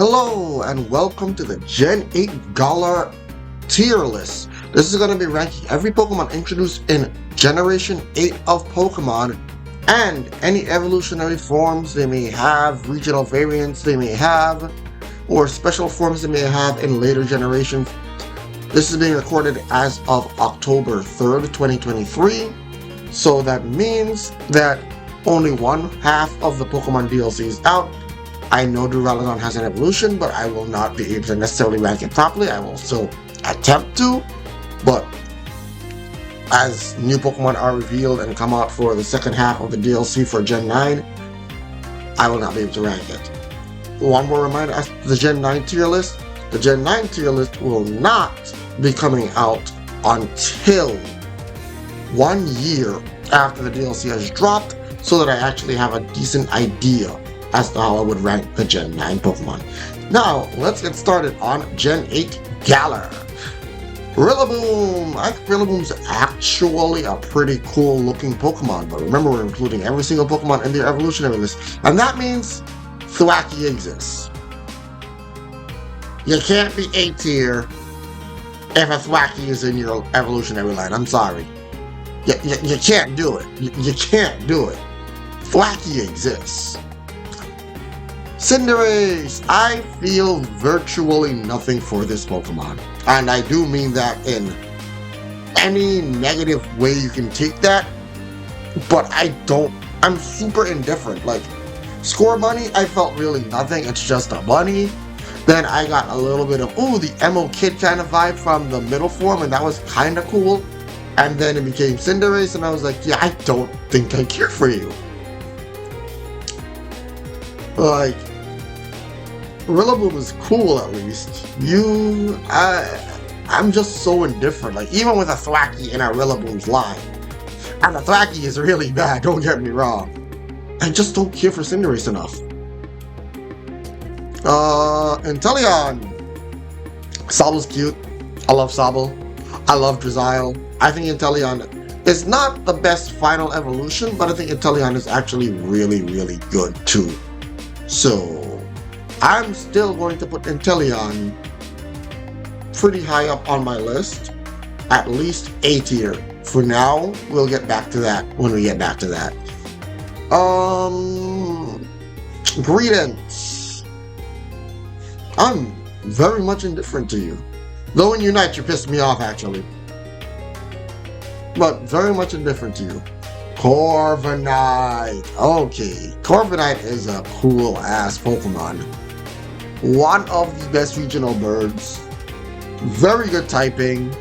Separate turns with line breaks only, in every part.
Hello and welcome to the Gen 8 Galar tier list. This is going to be ranking every Pokemon introduced in Generation 8 of Pokemon and any evolutionary forms they may have, regional variants they may have, or special forms they may have in later generations. This is being recorded as of October 3rd, 2023, so that means that only one half of the Pokemon DLC is out. I know Duraludon has an evolution, but I will not be able to necessarily rank it properly. I will still attempt to, but as new Pokemon are revealed and come out for the second half of the DLC for Gen 9, I will not be able to rank it. One more reminder as to the Gen 9 tier list. The Gen 9 tier list will not be coming out until 1 year after the DLC has dropped, so that I actually have a decent idea as to how I would rank the Gen 9 Pokemon. Now, let's get started on Gen 8 Galar. Rillaboom! I think Rillaboom's actually a pretty cool looking Pokemon, but remember we're including every single Pokemon in the evolutionary list, and that means Thwackey exists. You can't be A tier if a Thwackey is in your evolutionary line. I'm sorry. You can't do it. You can't do it. Thwackey exists. Cinderace! I feel virtually nothing for this Pokemon. And I do mean that in any negative way you can take that. But I'm super indifferent. Like, Score Bunny, I felt really nothing. It's just a bunny. Then I got a little bit of, the emo kid kind of vibe from the middle form, and that was kind of cool. And then it became Cinderace, and I was like, yeah, I don't think I care for you. Like, Rillaboom is cool at least. I'm just so indifferent. Like, even with a Thwackey in a Rillaboom's line, and the Thwackey is really bad, don't get me wrong, I just don't care for Cinderace enough. Inteleon. Sabble's cute. I love Sabble. I love Drizzile. I think Inteleon is not the best final evolution, but I think Inteleon is actually really, really good too. So, I'm still going to put Inteleon pretty high up on my list, at least A tier. For now, we'll get back to that when we get back to that. Greedence. I'm very much indifferent to you. Though in Unite you pissed me off actually. But very much indifferent to you. Corviknight. Okay, Corviknight is a cool ass Pokemon. One of the best regional birds. Very good typing.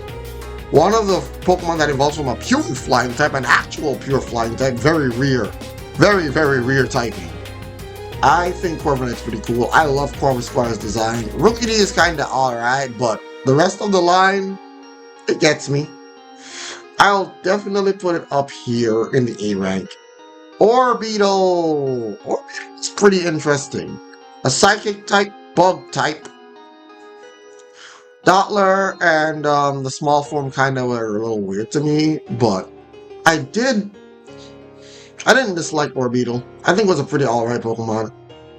One of the Pokemon that evolves from a pure flying type, an actual pure flying type. Very rare. Very, very rare typing. I think Corviknight's pretty cool. I love Corvisquire's design. Rookidee is kinda alright, but the rest of the line, it gets me. I'll definitely put it up here in the A rank. Orbeetle! Orbeetle's pretty interesting. A psychic type, bug type. Dottler and the small form kinda were a little weird to me, but I didn't dislike Orbeetle. I think it was a pretty alright Pokemon.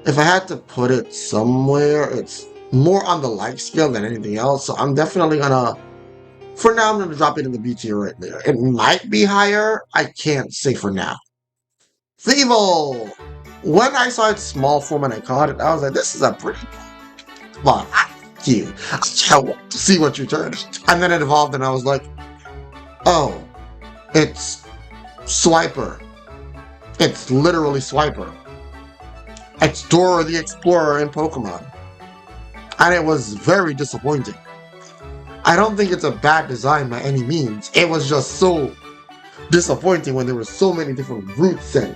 If I had to put it somewhere, it's more on the like scale than anything else, so I'm definitely gonna, for now, I'm gonna drop it in the B tier right there. It might be higher, I can't say for now. Thievul! When I saw its small form and I caught it, I was like, this is a pretty Pokemon. You. I can't wait to see what you turn. And then it evolved and I was like, oh, it's Swiper. It's literally Swiper. It's Dora the Explorer in Pokemon. And it was very disappointing. I don't think it's a bad design by any means. It was just so disappointing when there were so many different routes and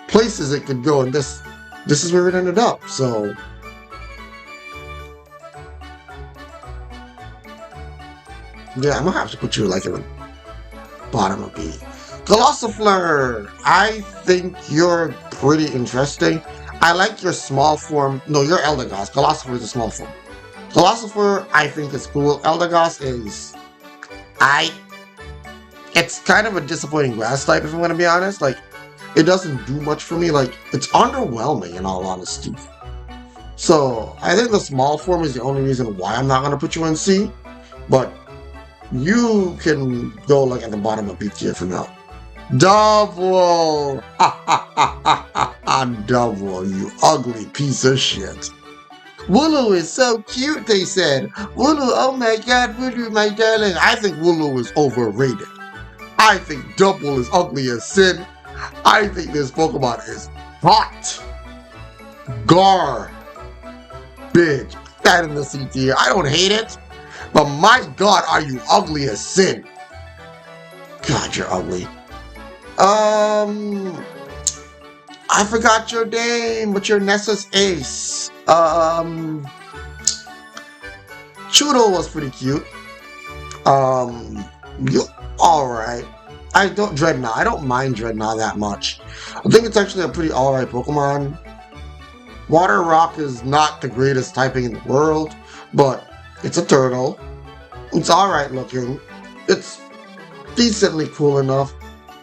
places it could go, and this is where it ended up, so. Yeah, I'm gonna have to put you like in the bottom of B. Gossifleur! I think you're pretty interesting. I like your small form. No, you're Eldegoss. Gossifleur is a small form. Gossifleur, I think is cool. Eldegoss is... It's kind of a disappointing grass type, if I'm gonna be honest. Like, it doesn't do much for me. Like, it's underwhelming in all honesty. So I think the small form is the only reason why I'm not gonna put you in C, but you can go like at the bottom of B tier for now. Double! Double, you ugly piece of shit. Wooloo is so cute, they said. Wooloo, oh my god, Wooloo, my darling. I think Wooloo is overrated. I think Double is ugly as sin. I think this Pokemon is hot. Garbage. That in the C tier. I don't hate it. But my god, are you ugly as sin. God, you're ugly. I forgot your name, but your Nessa's ace. Chudo was pretty cute. You alright. I don't Dreadnought. I don't mind Dreadnought that much. I think it's actually a pretty alright Pokemon. Water Rock is not the greatest typing in the world, but it's a turtle. It's alright looking. It's decently cool enough.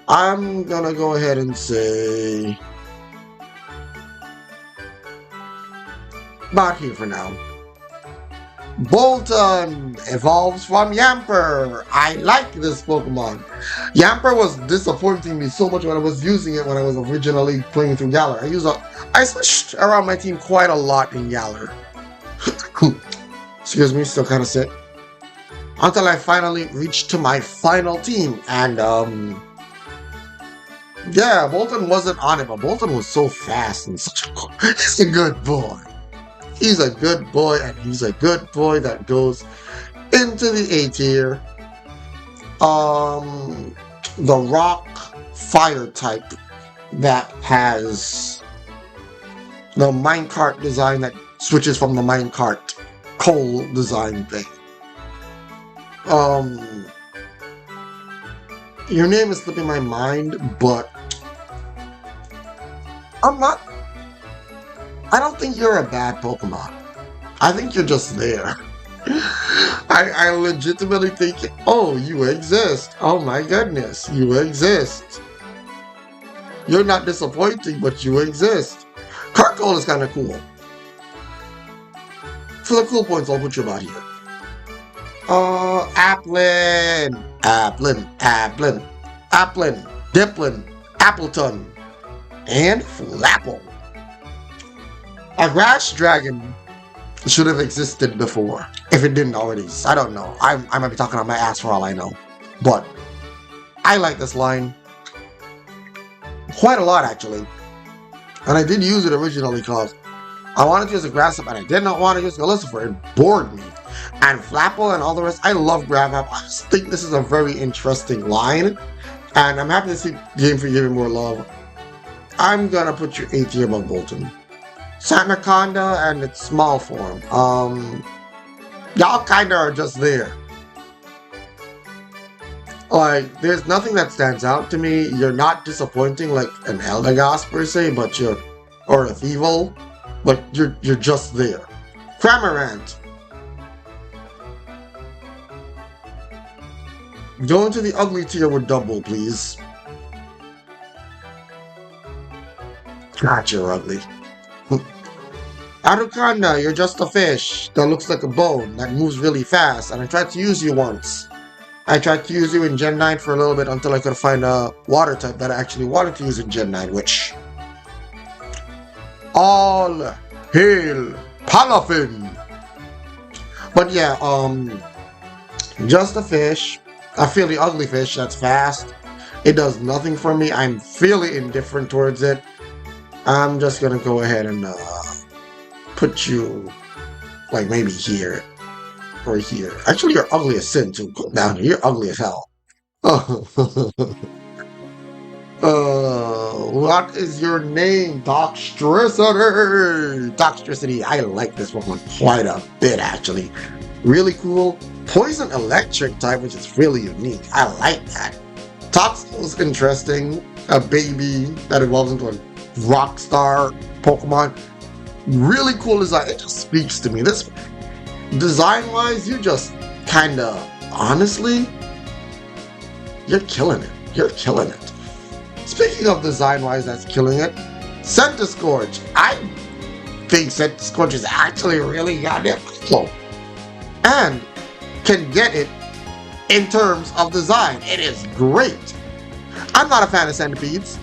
I'm gonna go ahead and say about here for now. Bolton evolves from Yamper. I like this Pokemon. Yamper was disappointing me so much when I was using it when I was originally playing through Galar. I switched around my team quite a lot in Galar. Excuse me, still kind of sick. Until I finally reached to my final team, and yeah, Bolton wasn't on it, but Bolton was so fast and such a he's a good boy. He's a good boy, and he's a good boy that goes into the A tier. The rock fire type that has the minecart design that switches from the minecart coal design thing. Your name is slipping my mind, but I don't think you're a bad Pokemon. I think you're just there. I legitimately think, oh, you exist. Oh my goodness, you exist. You're not disappointing, but you exist. Carkol is kind of cool. For the cool points, I'll put you about here. Applin, Diplin, Appleton, and Flapple. A grass dragon should have existed before, if it didn't already. I don't know. I might be talking on my ass for all I know. But I like this line quite a lot, actually. And I did use it originally because I wanted to use a grass type and I did not want to use Galicifer. It bored me. And Flapple and all the rest, I love Grabhap. I just think this is a very interesting line. And I'm happy to see Game for giving more love. I'm gonna put you A tier above Bolton. Satnaconda and its small form. Y'all kinda are just there. Like, there's nothing that stands out to me. You're not disappointing like an Eldegoss per se, but or a Thievul, but you're just there. Cramorant. Go into the ugly tier with Double, please. God, you're ugly. Arucanda, you're just a fish that looks like a bone that moves really fast, and I tried to use you once. I tried to use you in Gen 9 for a little bit until I could find a water type that I actually wanted to use in Gen 9, which... All hail Palafin! But yeah, just a fish. A fairly ugly fish that's fast. It does nothing for me. I'm fairly indifferent towards it. I'm just gonna go ahead and put you like maybe here or here. Actually, you're ugly as sin too. Go down here. You're ugly as hell. What is your name? Toxtricity. Toxtricity. I like this one quite a bit actually. Really cool. Poison electric type, which is really unique. I like that. Toxel is interesting. A baby that evolves into a rock star Pokemon. Really cool design. It just speaks to me. This design-wise, you just kinda honestly, you're killing it. You're killing it. Speaking of design-wise, that's killing it. Centiskorch. I think Squinch is actually really goddamn cool. And can get it in terms of design. It is great. I'm not a fan of centipedes.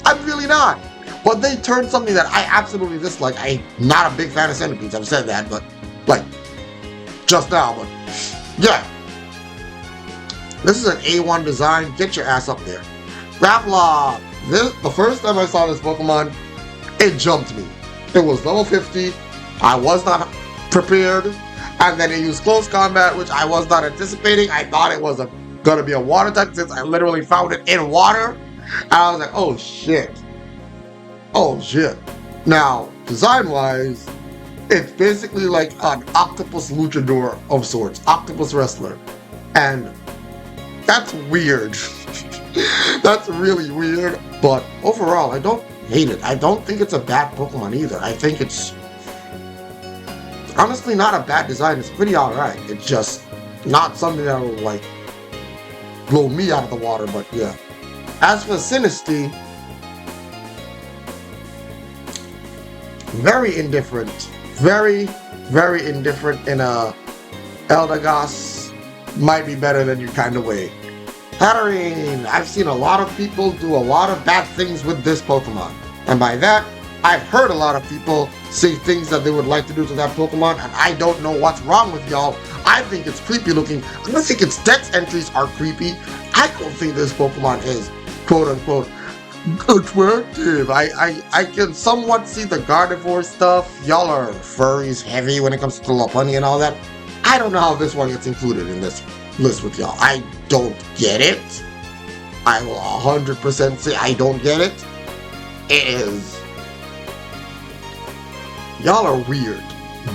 I'm really not. But they turned something that I absolutely dislike. I'm not a big fan of centipedes. I've said that, but like just now. But yeah, this is an A1 design. Get your ass up there. Grappler. The first time I saw this Pokemon, it jumped me. It was level 50. I was not prepared. And then it used close combat, which I was not anticipating. I thought it was going to be a water type since I literally found it in water. And I was like, oh shit. Oh shit. Now, design-wise, it's basically like an octopus luchador of sorts. Octopus wrestler. And that's weird. That's really weird. But overall, I don't hate it. I don't think it's a bad Pokemon either. I think it's honestly not a bad design. It's pretty alright. It's just not something that will like blow me out of the water, but yeah. As for Sinistea, very indifferent. Very, very indifferent in a Eldegoss might be better than you kind of way. Hatterene, I've seen a lot of people do a lot of bad things with this Pokemon. And by that, I've heard a lot of people say things that they would like to do to that Pokemon, and I don't know what's wrong with y'all. I think it's creepy looking. I think its dex entries are creepy. I don't think this Pokemon is quote-unquote attractive. I can somewhat see the Gardevoir stuff. Y'all are furries heavy when it comes to Lopunny and all that. I don't know how this one gets included in this list with y'all. I don't get it. I will 100% say I don't get it. It is. Y'all are weird.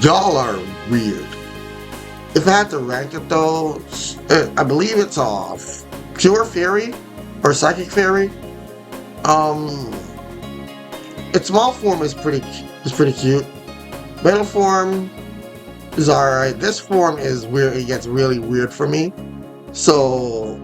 Y'all are weird. If I had to rank it though, I believe it's off. Pure Fairy or Psychic Fairy. Its small form is pretty cute. Middle form is alright. This form is weird. It gets really weird for me. So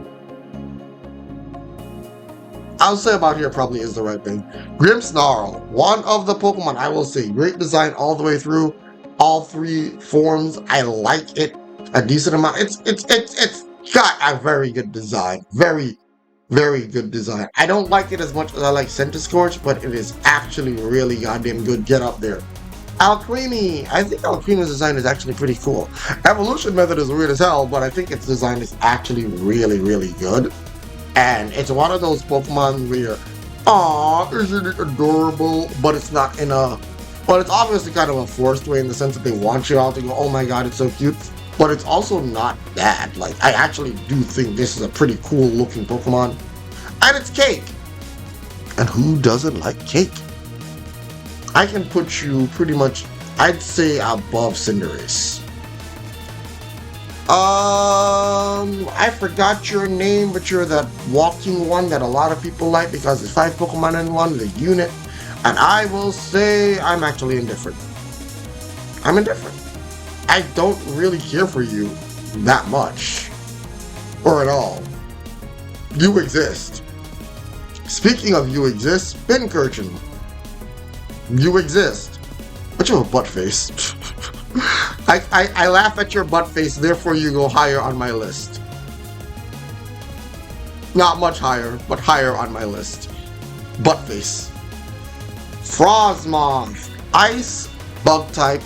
I'll say about here probably is the right thing. Grimmsnarl, one of the Pokemon I will say, great design all the way through. All three forms, I like it a decent amount. It's got a very good design. Very, very good design. I don't like it as much as I like Centiskorch, but it is actually really goddamn good. Get up there. Alcremie. I think Alcremie's design is actually pretty cool. Evolution method is weird as hell, but I think its design is actually really, really good. And it's one of those Pokemon where, aw, isn't it adorable? But it's not in a, well, it's obviously kind of a forced way in the sense that they want you all to go, oh my god, it's so cute. But it's also not bad. Like, I actually do think this is a pretty cool looking Pokemon. And it's cake. And who doesn't like cake? I can put you pretty much, I'd say, above Cinderace. I forgot your name, but you're that walking one that a lot of people like because it's 5 Pokemon in one, the unit. And I will say I'm actually indifferent. I'm indifferent. I don't really care for you that much. Or at all. You exist. Speaking of you exist, Pincurchin. You exist. But you have a butt face. I laugh at your butt face, therefore you go higher on my list. Not much higher, but higher on my list. Butt face. Frosmoth. Ice, bug type.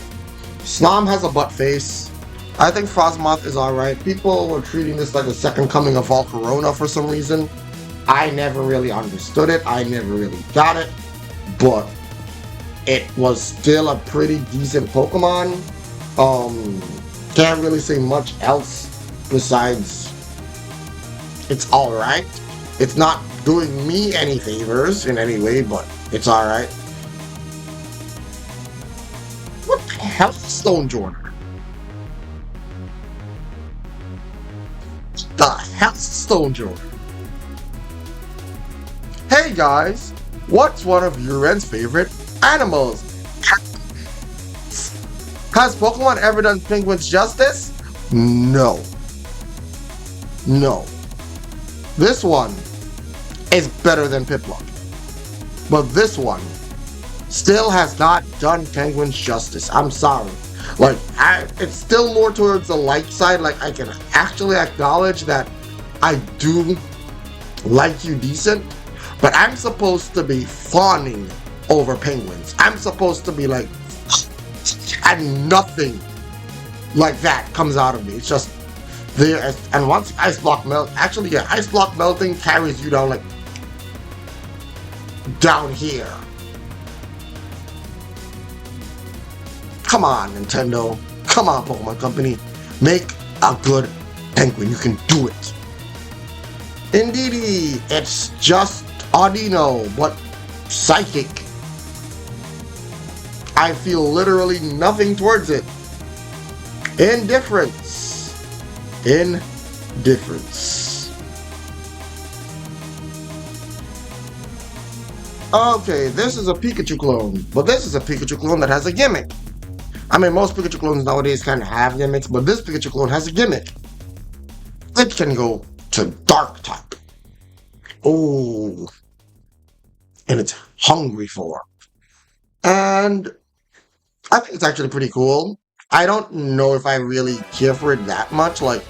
Snom has a butt face. I think Frosmoth is alright. People were treating this like a second coming of Volcarona for some reason. I never really understood it. I never really got it. But it was still a pretty decent Pokemon. Can't really say much else besides it's alright. It's not doing me any favors in any way, but it's alright. What the hell is Stonjourner? The hell's Stonjourner? Hey guys, what's one of your friends' favorite animals? Has Pokemon ever done penguins justice? No. No. This one is better than Piplup. But this one still has not done Penguins justice. I'm sorry. Like, it's still more towards the light side. Like, I can actually acknowledge that I do like you decent, but I'm supposed to be fawning over Penguins. I'm supposed to be like, and nothing like that comes out of me. It's just there. And once ice block melt, actually, yeah, ice block melting carries you down, like, down here. Come on, Nintendo. Come on, Pokemon Company. Make a good Penguin. You can do it. Indeedy, it's just Audino, but psychic. I feel literally nothing towards it. Indifference. Indifference. Okay, this is a Pikachu clone, but this is a Pikachu clone that has a gimmick. I mean, most Pikachu clones nowadays kind of have gimmicks, but this Pikachu clone has a gimmick. It can go to Dark type. Oh, and it's hungry for. And I think it's actually pretty cool. I don't know if I really care for it that much. Like,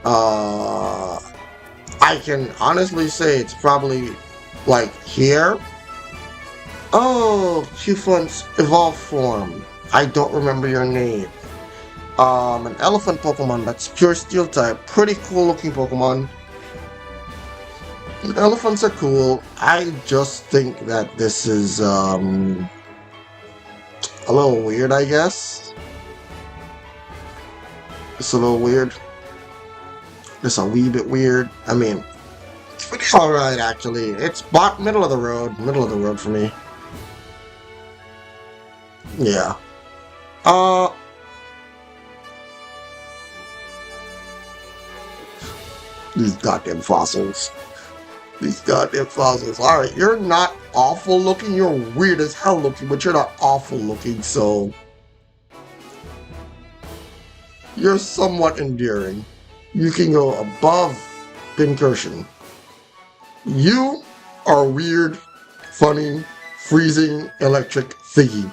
I can honestly say it's probably like here. Oh, Q-Flunt's evolved form. I don't remember your name. An elephant Pokemon that's pure steel type. Pretty cool looking Pokemon. Elephants are cool. I just think that this is a little weird, I guess. It's a little weird. It's a wee bit weird. I mean, it's pretty alright actually. It's middle of the road for me. Yeah. These goddamn fossils. These goddamn fossils. Alright, you're not awful looking. You're weird as hell looking, but you're not awful looking, so you're somewhat endearing. You can go above Pincursion. You are weird, funny, freezing, electric thingy.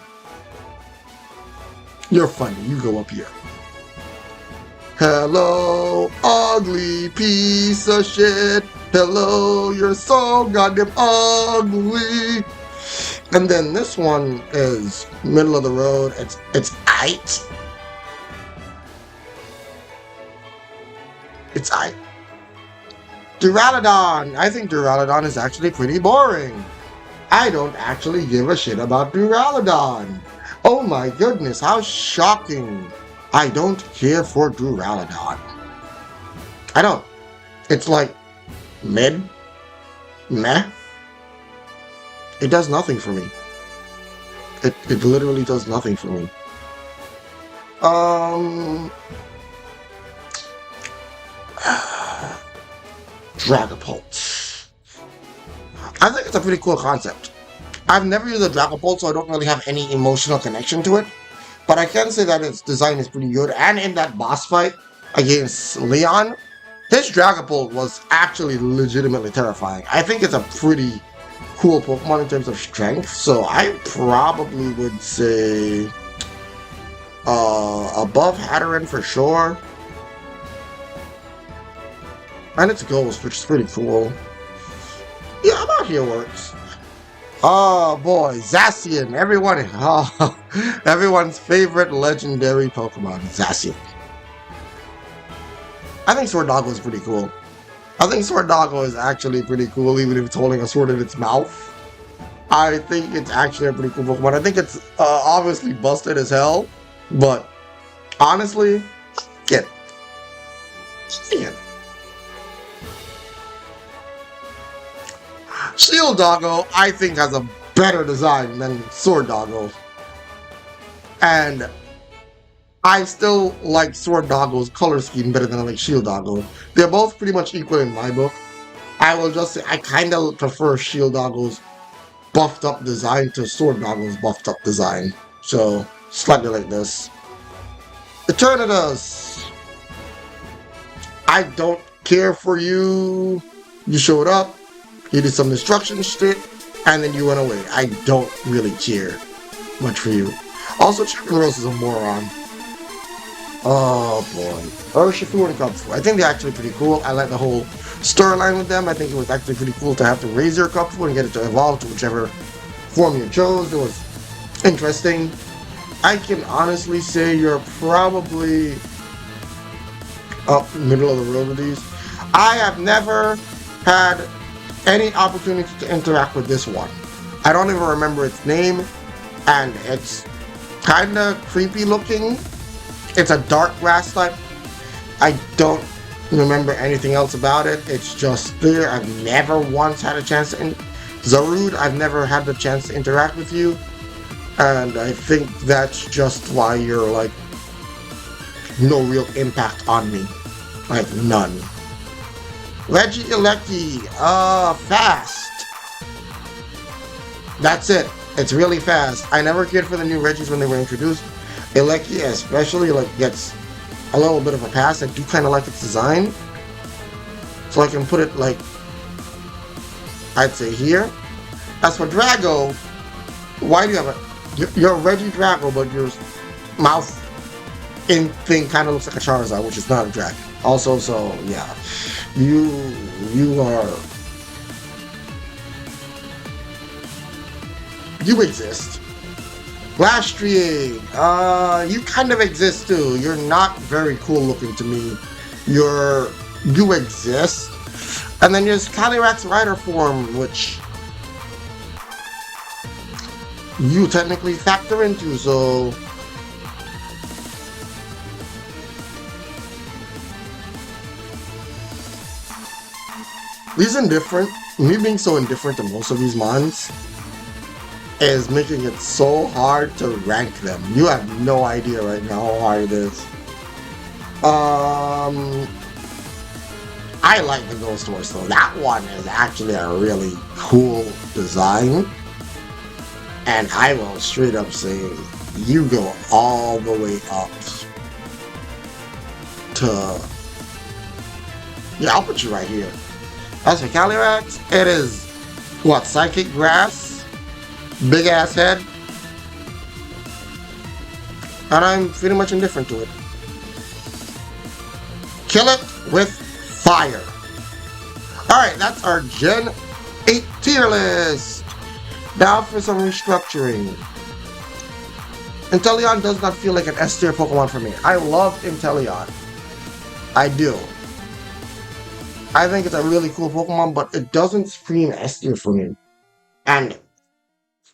You're funny. You go up here. Hello, ugly piece of shit. Hello, you're so goddamn ugly. And then this one is middle of the road. It's aight. It's aight. Duraludon. I think Duraludon is actually pretty boring. I don't actually give a shit about Duraludon. Oh my goodness, how shocking. I don't care for Duraludon. I don't. It's like mid, meh. It does nothing for me. It literally does nothing for me. Dragapult. I think it's a pretty cool concept. I've never used a Dragapult, so I don't really have any emotional connection to it. But I can say that its design is pretty good. And in that boss fight against Leon, his Dragapult was actually legitimately terrifying. I think it's a pretty cool Pokemon in terms of strength. So I probably would say above Hatterene for sure. And it's Ghost, which is pretty cool. Yeah, about here works. Oh boy, Zacian, everyone's favorite legendary Pokemon, Zacian. I think Sword Doggo is pretty cool. I think Sword Doggo is actually pretty cool, even if it's holding a sword in its mouth. I think it's actually a pretty cool Pokemon. I think it's obviously busted as hell, but honestly, get it. Shield Doggo, I think, has a better design than Sword Doggo. And I still like Sword Doggo's color scheme better than I like Shield Doggo. They're both pretty much equal in my book. I will just say I kind of prefer Shield Doggo's buffed up design to Sword Doggo's buffed up design. So, slightly like this. Eternatus. I don't care for you. You showed up. You did some destruction shit. and then you went away. I don't really care much for you. Also, Chicken Rose is a moron. Oh boy. Urshifu and Cubfu. I think they're actually pretty cool. I like the whole storyline with them. I think it was actually pretty cool to have to raise your Cubfu and get it to evolve to whichever form you chose. It was interesting. I can honestly say you're probably up middle of the road with these. I have never had any opportunity to interact with this one. I don't even remember its name, and it's kind of creepy looking. It's a dark grass type. I don't remember anything else about it. It's just there. I've never once had a chance to Zarude, I've never had the chance to interact with you. And I think that's just why you're like no real impact on me. Like none. Regieleki, fast. That's it. It's really fast. I never cared for the new Regis when they were introduced. Eleki especially like gets a little bit of a pass. I do kind of like its design. So I can put it like, I'd say here. As for Drago, why do you have a, you're a Reggie Drago, but your mouth in thing kind of looks like a Charizard, which is not a dragon. Also, so yeah, you exist. Lastrie, you kind of exist too. You're not very cool looking to me. You exist. And then there's Calyrax Rider form, which you technically factor into, so he's indifferent. Me being so indifferent to most of these mons is making it so hard to rank them. You have no idea right now how hard it is. I like the Ghost Horse though. That one is actually a really cool design. And I will straight up say, you go all the way up to... Yeah, I'll put you right here. As for Calyrax, it is, what, Psychic Grass? Big ass head. And I'm pretty much indifferent to it. Kill it with fire. Alright, that's our Gen 8 tier list. Now for some restructuring. Inteleon does not feel like an S tier Pokemon for me. I love Inteleon. I do. I think it's a really cool Pokemon, but it doesn't scream S tier for me. And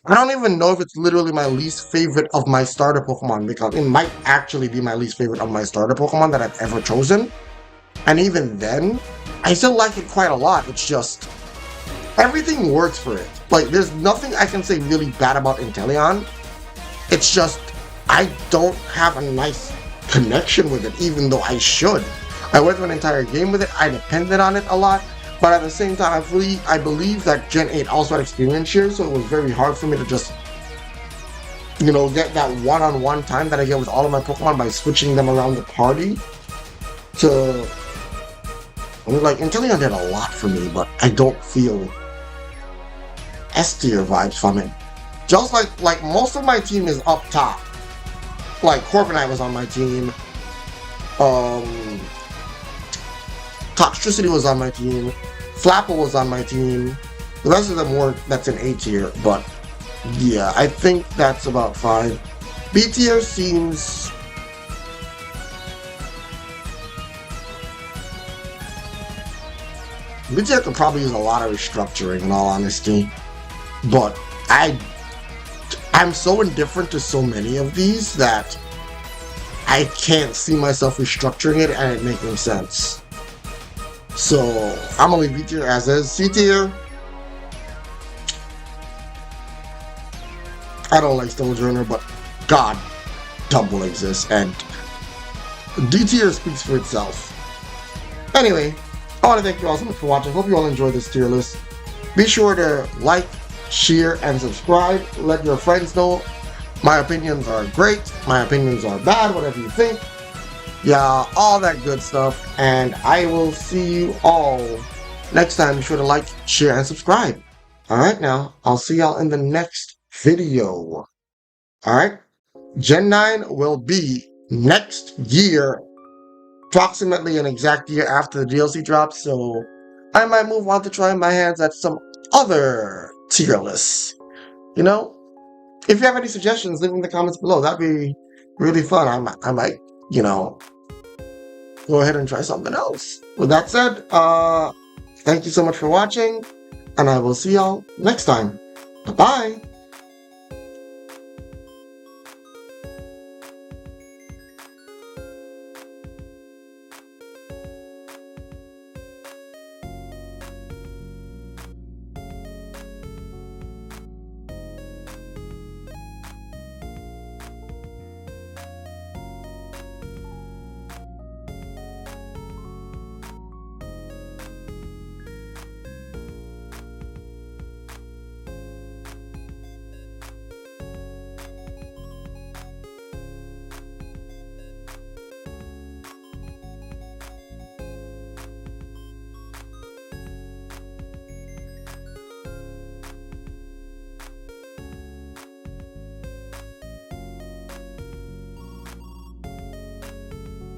I don't even know if it's literally my least favorite of my starter Pokemon, because it might actually be my least favorite of my starter Pokemon that I've ever chosen. And even then, I still like it quite a lot. It's just, everything works for it. Like, there's nothing I can say really bad about Inteleon. It's just, I don't have a nice connection with it, even though I should. I went through an entire game with it, I depended on it a lot, but at the same time, I believe that Gen 8 also had experience shares, so it was very hard for me to just, you know, get that one-on-one time that I get with all of my Pokemon by switching them around the party. To, I mean, like, Inteleon did a lot for me, but I don't feel S tier vibes from it. Just like most of my team is up top. Like, Corviknight was on my team. Toxtricity was on my team. Flapple was on my team. The rest of them were, that's an A tier, but yeah, I think that's about fine. B tier seems... B tier could probably use a lot of restructuring, in all honesty. But I'm so indifferent to so many of these that I can't see myself restructuring it and it making sense. So I'm gonna leave B tier as is. C tier, I don't like Stonejourner, but God, double exists, and D tier speaks for itself. Anyway, I want to thank you all so much for watching. Hope you all enjoyed this tier list. Be sure to like, share, and subscribe. Let your friends know. My opinions are great. My opinions are bad. Whatever you think. Yeah, all that good stuff. And I will see you all next time. Be sure to like, share, and subscribe. Alright now, I'll see y'all in the next video. Alright? Gen 9 will be next year, approximately an exact year after the DLC drops, so I might move on to try my hands at some other tier lists. You know, if you have any suggestions, leave them in the comments below. That'd be really fun. I might, you know, go ahead and try something else. With that said, thank you so much for watching, and I will see y'all next time. Bye-bye!